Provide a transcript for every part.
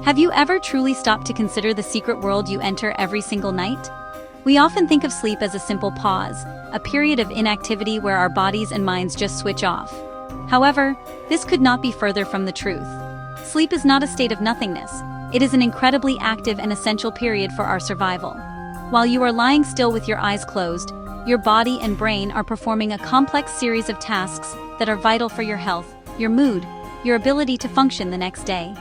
Have you ever truly stopped to consider the secret world you enter every single night? We often think of sleep as a simple pause, a period of inactivity where our bodies and minds just switch off. However, this could not be further from the truth. Sleep is not a state of nothingness. It is an incredibly active and essential period for our survival. While you are lying still with your eyes closed, your body and brain are performing a complex series of tasks that are vital for your health, your mood, your ability to function the next day.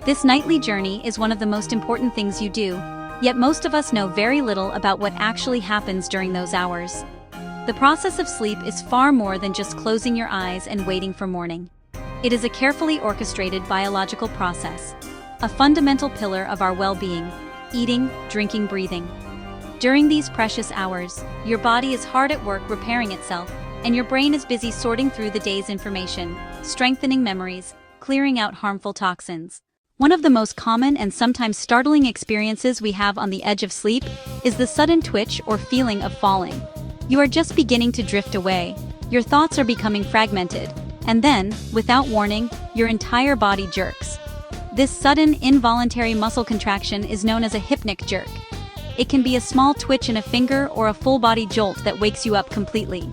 This nightly journey is one of the most important things you do, yet most of us know very little about what actually happens during those hours. The process of sleep is far more than just closing your eyes and waiting for morning. It is a carefully orchestrated biological process, a fundamental pillar of our well-being: eating, drinking, breathing. During these precious hours, your body is hard at work repairing itself, and your brain is busy sorting through the day's information, strengthening memories, clearing out harmful toxins. One of the most common and sometimes startling experiences we have on the edge of sleep is the sudden twitch or feeling of falling. You are just beginning to drift away, your thoughts are becoming fragmented, and then, without warning, your entire body jerks. This sudden, involuntary muscle contraction is known as a hypnic jerk. It can be a small twitch in a finger or a full-body jolt that wakes you up completely.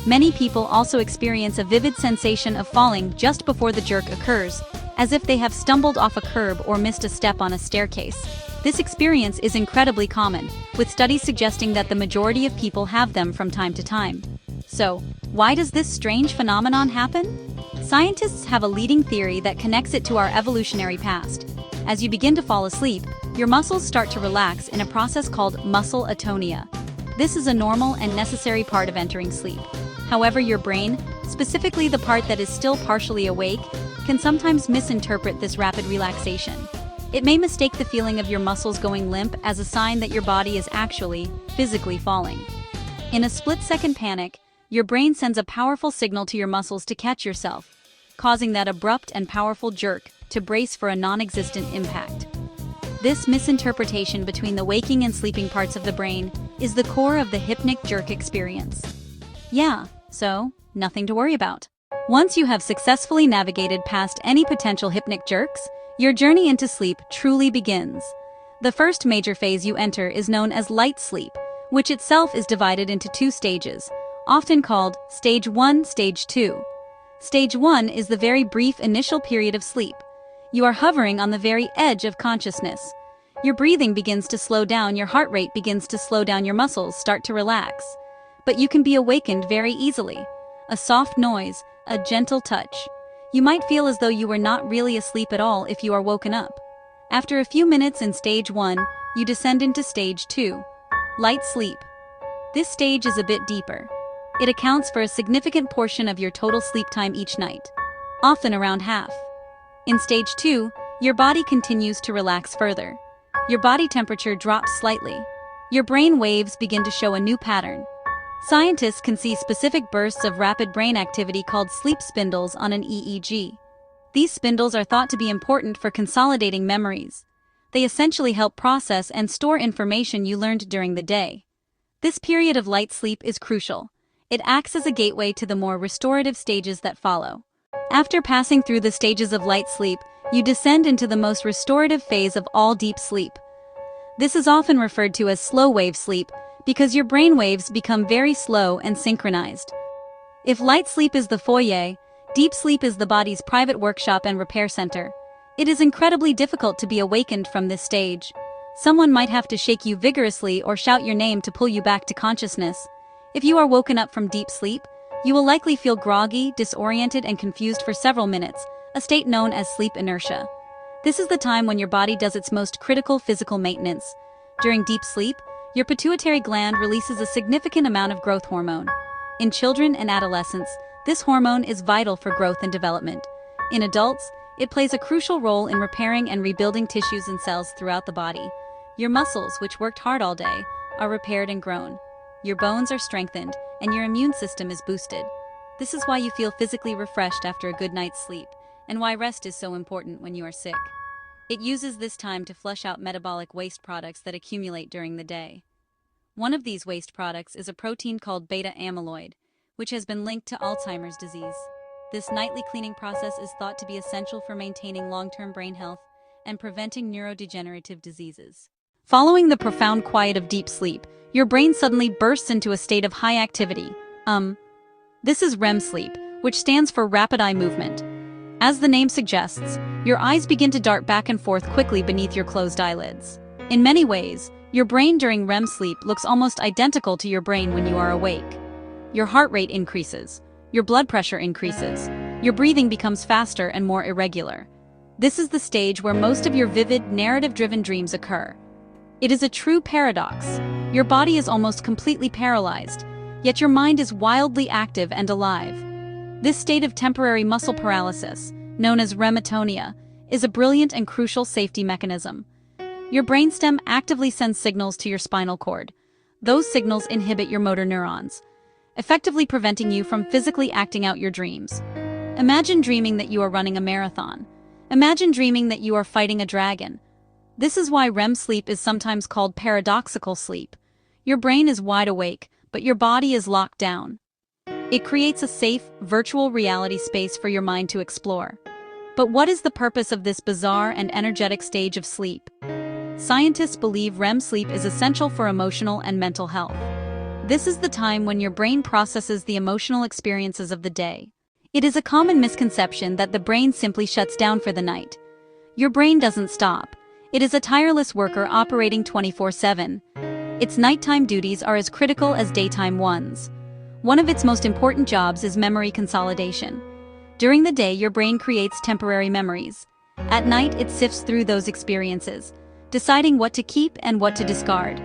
Many people also experience a vivid sensation of falling just before the jerk occurs, as if they have stumbled off a curb or missed a step on a staircase. This experience is incredibly common, with studies suggesting that the majority of people have them from time to time. So, why does this strange phenomenon happen? Scientists have a leading theory that connects it to our evolutionary past. As you begin to fall asleep, your muscles start to relax in a process called muscle atonia. This is a normal and necessary part of entering sleep. However, your brain, specifically the part that is still partially awake, can sometimes misinterpret this rapid relaxation. It may mistake the feeling of your muscles going limp as a sign that your body is actually, physically falling. In a split-second panic, your brain sends a powerful signal to your muscles to catch yourself, causing that abrupt and powerful jerk to brace for a non-existent impact. This misinterpretation between the waking and sleeping parts of the brain is the core of the hypnic jerk experience. Yeah, so, nothing to worry about. Once you have successfully navigated past any potential hypnic jerks, your journey into sleep truly begins. The first major phase you enter is known as light sleep, which itself is divided into two stages, often called Stage 1, Stage 2. Stage 1 is the very brief initial period of sleep. You are hovering on the very edge of consciousness. Your breathing begins to slow down, your heart rate begins to slow down, your muscles start to relax. But you can be awakened very easily. A soft noise, a gentle touch. You might feel as though you were not really asleep at all if you are woken up. After a few minutes in Stage 1, you descend into Stage 2, light sleep. This stage is a bit deeper. It accounts for a significant portion of your total sleep time each night, often around half. In Stage 2, your body continues to relax further. Your body temperature drops slightly. Your brain waves begin to show a new pattern. Scientists can see specific bursts of rapid brain activity called sleep spindles on an EEG. These spindles are thought to be important for consolidating memories. They essentially help process and store information you learned during the day. This period of light sleep is crucial. It acts as a gateway to the more restorative stages that follow. After passing through the stages of light sleep, you descend into the most restorative phase of all, deep sleep. This is often referred to as slow-wave sleep, because your brain waves become very slow and synchronized. If light sleep is the foyer, deep sleep is the body's private workshop and repair center. It is incredibly difficult to be awakened from this stage. Someone might have to shake you vigorously or shout your name to pull you back to consciousness. If you are woken up from deep sleep, you will likely feel groggy, disoriented, and confused for several minutes, a state known as sleep inertia. This is the time when your body does its most critical physical maintenance. During deep sleep, your pituitary gland releases a significant amount of growth hormone. In children and adolescents, this hormone is vital for growth and development. In adults, it plays a crucial role in repairing and rebuilding tissues and cells throughout the body. Your muscles, which worked hard all day, are repaired and grown. Your bones are strengthened, and your immune system is boosted. This is why you feel physically refreshed after a good night's sleep, and why rest is so important when you are sick. It uses this time to flush out metabolic waste products that accumulate during the day. One of these waste products is a protein called beta amyloid, which has been linked to Alzheimer's disease. This nightly cleaning process is thought to be essential for maintaining long-term brain health and preventing neurodegenerative diseases. Following the profound quiet of deep sleep, your brain suddenly bursts into a state of high activity. This is REM sleep, which stands for rapid eye movement. As the name suggests, your eyes begin to dart back and forth quickly beneath your closed eyelids. In many ways, your brain during REM sleep looks almost identical to your brain when you are awake. Your heart rate increases, your blood pressure increases, your breathing becomes faster and more irregular. This is the stage where most of your vivid, narrative-driven dreams occur. It is a true paradox. Your body is almost completely paralyzed, yet your mind is wildly active and alive. This state of temporary muscle paralysis, known as REMatonia, is a brilliant and crucial safety mechanism. Your brainstem actively sends signals to your spinal cord. Those signals inhibit your motor neurons, effectively preventing you from physically acting out your dreams. Imagine dreaming that you are running a marathon. Imagine dreaming that you are fighting a dragon. This is why REM sleep is sometimes called paradoxical sleep. Your brain is wide awake, but your body is locked down. It creates a safe, virtual reality space for your mind to explore. But what is the purpose of this bizarre and energetic stage of sleep? Scientists believe REM sleep is essential for emotional and mental health. This is the time when your brain processes the emotional experiences of the day. It is a common misconception that the brain simply shuts down for the night. Your brain doesn't stop. It is a tireless worker operating 24/7. Its nighttime duties are as critical as daytime ones. One of its most important jobs is memory consolidation. During the day, your brain creates temporary memories. At night, it sifts through those experiences, deciding what to keep and what to discard.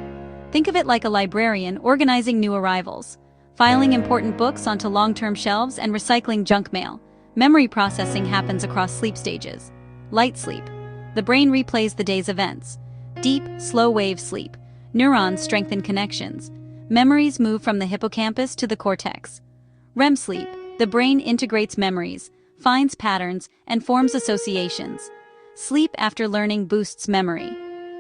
Think of it like a librarian organizing new arrivals, filing important books onto long-term shelves and recycling junk mail. Memory processing happens across sleep stages. Light sleep. The brain replays the day's events. Deep, slow-wave sleep. Neurons strengthen connections. Memories move from the hippocampus to the cortex. REM sleep. The brain integrates memories, finds patterns, and forms associations. Sleep after learning boosts memory.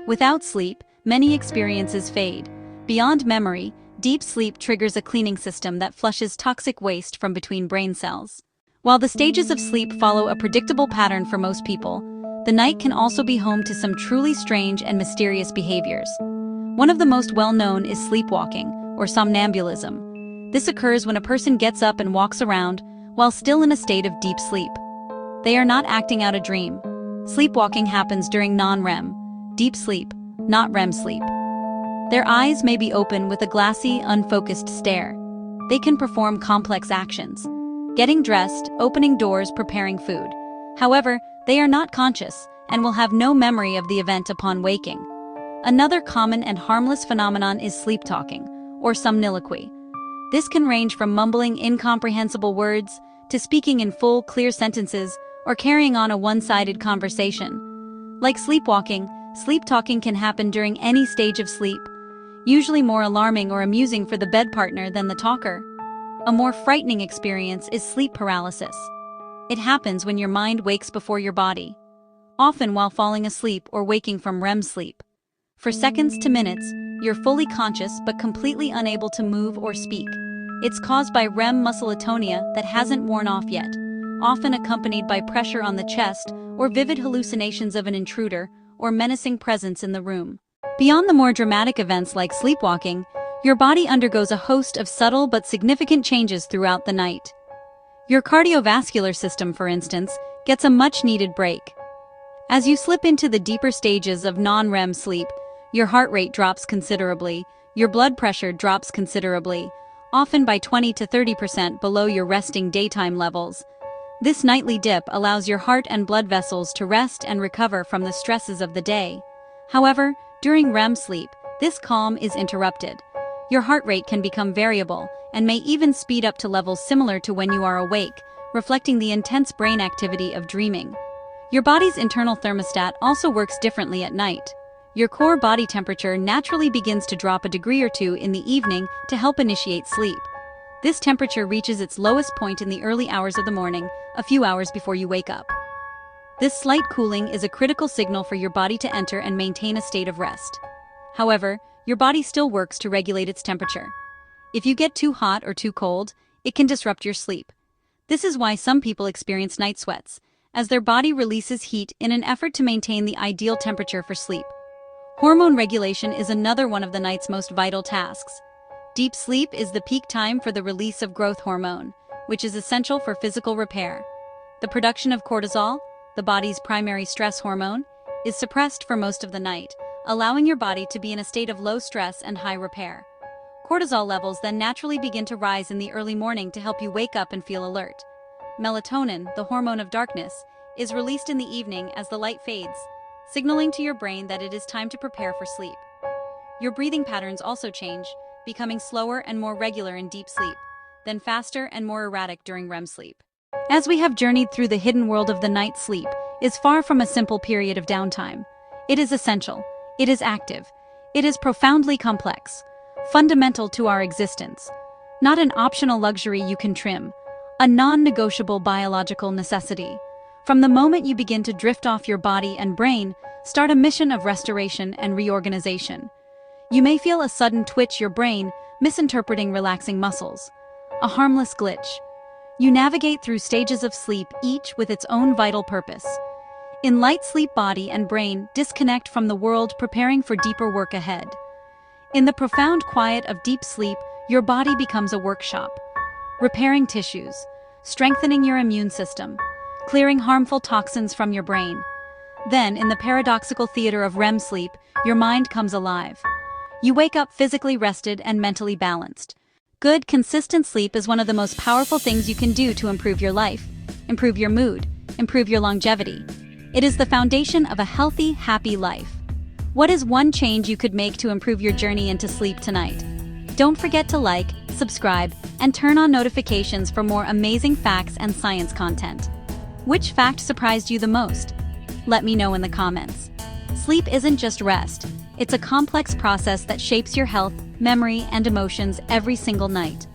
Without sleep, many experiences fade. Beyond memory, deep sleep triggers a cleaning system that flushes toxic waste from between brain cells. While the stages of sleep follow a predictable pattern for most people, the night can also be home to some truly strange and mysterious behaviors. One of the most well-known is sleepwalking, or somnambulism. This occurs when a person gets up and walks around while still in a state of deep sleep. They are not acting out a dream. Sleepwalking happens during non-REM, deep sleep, not REM sleep. Their eyes may be open with a glassy, unfocused stare. They can perform complex actions, getting dressed, opening doors, preparing food. However, they are not conscious and will have no memory of the event upon waking. Another common and harmless phenomenon is sleep talking, or somniloquy. This can range from mumbling incomprehensible words to speaking in full, clear sentences or carrying on a one-sided conversation. Like sleepwalking, sleep talking can happen during any stage of sleep, usually more alarming or amusing for the bed partner than the talker. A more frightening experience is sleep paralysis. It happens when your mind wakes before your body, often while falling asleep or waking from REM sleep. For seconds to minutes, you're fully conscious but completely unable to move or speak. It's caused by REM muscle atonia that hasn't worn off yet, often accompanied by pressure on the chest or vivid hallucinations of an intruder or menacing presence in the room. Beyond the more dramatic events like sleepwalking, your body undergoes a host of subtle but significant changes throughout the night. Your cardiovascular system, for instance, gets a much-needed break. As you slip into the deeper stages of non-REM sleep, your heart rate drops considerably, your blood pressure drops considerably, often by 20 to 30% below your resting daytime levels. This nightly dip allows your heart and blood vessels to rest and recover from the stresses of the day. However, during REM sleep, this calm is interrupted. Your heart rate can become variable and may even speed up to levels similar to when you are awake, reflecting the intense brain activity of dreaming. Your body's internal thermostat also works differently at night. Your core body temperature naturally begins to drop a degree or two in the evening to help initiate sleep. This temperature reaches its lowest point in the early hours of the morning, a few hours before you wake up. This slight cooling is a critical signal for your body to enter and maintain a state of rest. However, your body still works to regulate its temperature. If you get too hot or too cold, it can disrupt your sleep. This is why some people experience night sweats, as their body releases heat in an effort to maintain the ideal temperature for sleep. Hormone regulation is another one of the night's most vital tasks. Deep sleep is the peak time for the release of growth hormone, which is essential for physical repair. The production of cortisol, the body's primary stress hormone, is suppressed for most of the night, allowing your body to be in a state of low stress and high repair. Cortisol levels then naturally begin to rise in the early morning to help you wake up and feel alert. Melatonin, the hormone of darkness, is released in the evening as the light fades, signaling to your brain that it is time to prepare for sleep. Your breathing patterns also change, becoming slower and more regular in deep sleep, then faster and more erratic during REM sleep. As we have journeyed through the hidden world of the night, sleep is far from a simple period of downtime. It is essential, it is active, it is profoundly complex, fundamental to our existence. Not an optional luxury you can trim, a non-negotiable biological necessity. From the moment you begin to drift off, your body and brain start a mission of restoration and reorganization. You may feel a sudden twitch, your brain misinterpreting relaxing muscles. A harmless glitch. You navigate through stages of sleep, each with its own vital purpose. In light sleep, body and brain disconnect from the world, preparing for deeper work ahead. In the profound quiet of deep sleep, your body becomes a workshop, repairing tissues, strengthening your immune system, clearing harmful toxins from your brain. Then, in the paradoxical theater of REM sleep, your mind comes alive. You wake up physically rested and mentally balanced. Good, consistent sleep is one of the most powerful things you can do to improve your life, improve your mood, improve your longevity. It is the foundation of a healthy, happy life. What is one change you could make to improve your journey into sleep tonight? Don't forget to like, subscribe, and turn on notifications for more amazing facts and science content. Which fact surprised you the most? Let me know in the comments. Sleep isn't just rest. It's a complex process that shapes your health, memory, and emotions every single night.